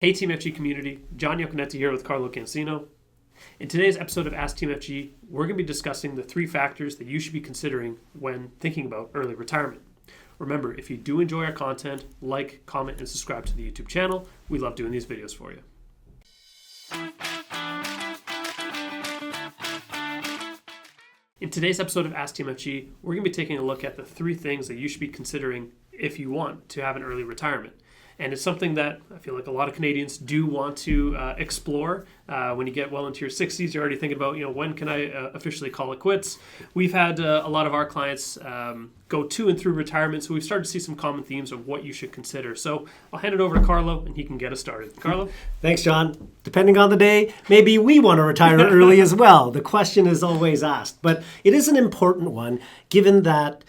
Hey Team FG community, John Yonge here with Carlo John. In today's episode of Ask Team FG, we're going to be discussing the 3 factors that you should be considering when thinking about early retirement. Remember, if you do enjoy our content, like, comment, and subscribe to the YouTube channel. We love doing these videos for you. In today's episode of Ask Team FG, we're going to be taking a look at the 3 things that you should be considering if you want to have an early retirement. And it's something that I feel like a lot of Canadians do want to explore. When you get well into your 60s, you're already thinking about, when can I officially call it quits? We've had a lot of our clients go to and through retirement, so we've started to see some common themes of what you should consider. So I'll hand it over to Carlo, and he can get us started. Carlo? Thanks, John. Depending on the day, maybe we want to retire early as well. The question is always asked, but it is an important one, given that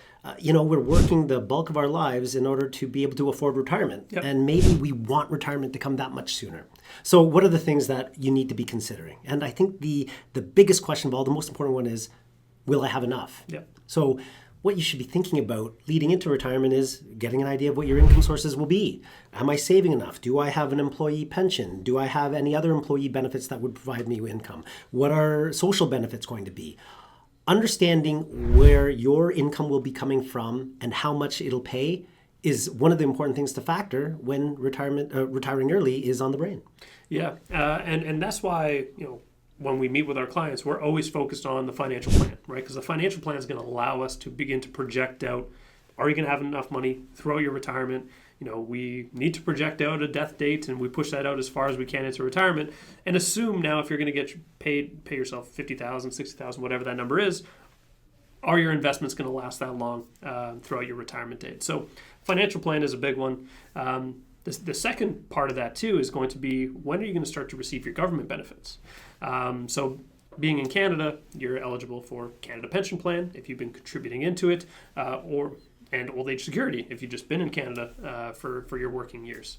we're working the bulk of our lives in order to be able to afford retirement. Yep. And maybe we want retirement to come that much sooner. So what are the things that you need to be considering? And I think the biggest question of all, the most important one is, will I have enough? Yep. So what you should be thinking about leading into retirement is getting an idea of what your income sources will be. Am I saving enough? Do I have an employee pension? Do I have any other employee benefits that would provide me with income? What are social benefits going to be? Understanding where your income will be coming from and how much it'll pay is one of the important things to factor when retiring early is on the brain. Yeah, and that's why, when we meet with our clients, we're always focused on the financial plan, right? Because the financial plan is going to allow us to begin to project out, are you going to have enough money throughout your retirement? We need to project out a death date, and we push that out as far as we can into retirement, and assume now if you're going to get pay yourself $50,000, $60,000, whatever that number is, are your investments going to last that long throughout your retirement date? So financial plan is a big one. The second part of that too is going to be, when are you going to start to receive your government benefits? So being in Canada, you're eligible for Canada Pension Plan if you've been contributing into it, and old age security if you've just been in Canada for your working years.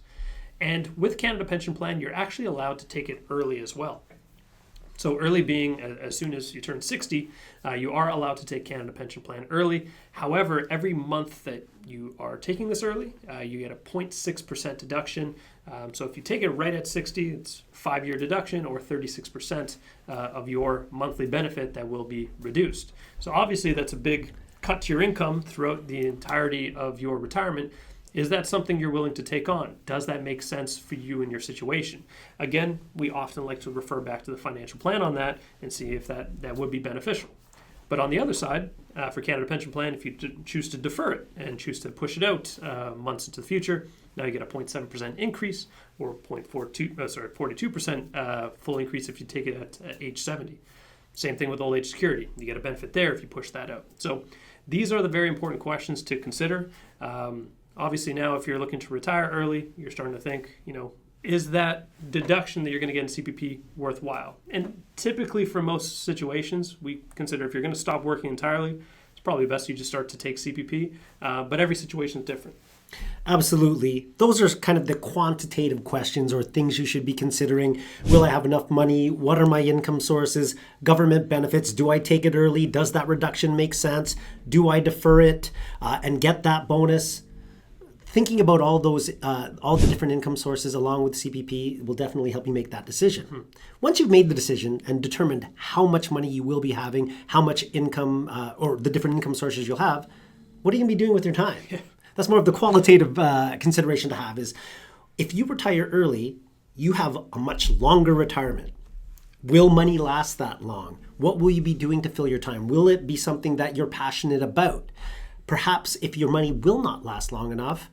And with Canada Pension Plan, you're actually allowed to take it early as well. So early being as soon as you turn 60, you are allowed to take Canada Pension Plan early. However, every month that you are taking this early, you get a 0.6% deduction. So if you take it right at 60, it's a 5-year deduction, or 36% of your monthly benefit that will be reduced. So obviously that's a big cut to your income throughout the entirety of your retirement. Is that something you're willing to take on? Does that make sense for you and your situation? Again, we often like to refer back to the financial plan on that and see if that would be beneficial. But on the other side, for Canada Pension Plan, if you choose to defer it and choose to push it out months into the future, now you get a 0.7% increase, or 42% full increase if you take it at age 70. Same thing with old age security. You get a benefit there if you push that out. So these are the very important questions to consider. Obviously now, if you're looking to retire early, you're starting to think, is that deduction that you're going to get in CPP worthwhile? And typically for most situations, we consider if you're going to stop working entirely, it's probably best you just start to take CPP. But every situation is different. Absolutely. Those are kind of the quantitative questions or things you should be considering. Will I have enough money? What are my income sources? Government benefits? Do I take it early? Does that reduction make sense? Do I defer it and get that bonus? Thinking about all the different income sources along with CPP will definitely help you make that decision. Once you've made the decision and determined how much money you will be having, how much income or the different income sources you'll have, what are you going to be doing with your time? That's more of the qualitative consideration to have, is if you retire early, you have a much longer retirement. Will money last that long? What will you be doing to fill your time? Will it be something that you're passionate about? Perhaps if your money will not last long enough,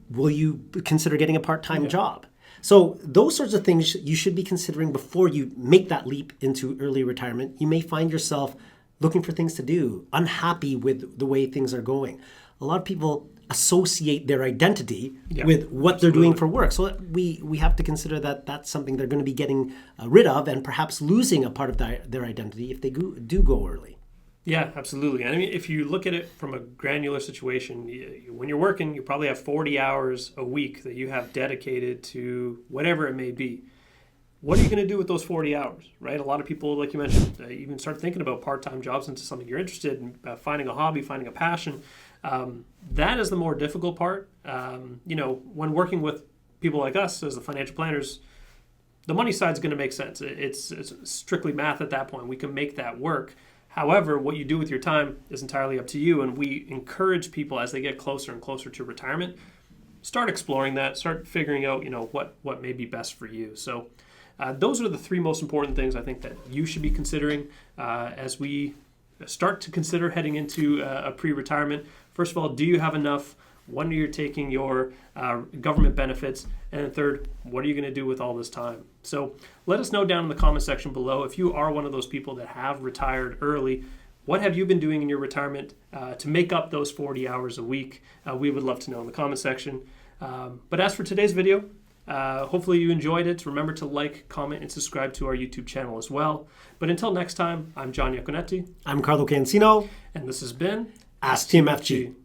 will you consider getting a part-time job? So those sorts of things you should be considering before you make that leap into early retirement. You may find yourself looking for things to do, unhappy with the way things are going. A lot of people associate their identity with what they're doing for work. So we have to consider that that's something they're going to be getting rid of, and perhaps losing a part of their identity if they do go early. Yeah, absolutely. I mean, if you look at it from a granular situation, when you're working, you probably have 40 hours a week that you have dedicated to whatever it may be. What are you going to do with those 40 hours, right? A lot of people, like you mentioned, even start thinking about part-time jobs into something you're interested in, finding a hobby, finding a passion. That is the more difficult part. When working with people like us as the financial planners, the money side is going to make sense. It's strictly math at that point. We can make that work. However, what you do with your time is entirely up to you, and we encourage people as they get closer and closer to retirement, start exploring that, start figuring out, what may be best for you. So those are the three most important things I think that you should be considering as we start to consider heading into a pre-retirement. First of all, do you have enough? When you're taking your government benefits? And then third, what are you going to do with all this time? So let us know down in the comment section below if you are one of those people that have retired early. What have you been doing in your retirement to make up those 40 hours a week? We would love to know in the comment section. But as for today's video, hopefully you enjoyed it. Remember to like, comment, and subscribe to our YouTube channel as well. But until next time, I'm John Iaconetti. I'm Carlo Cancino. And this has been Ask TMFG.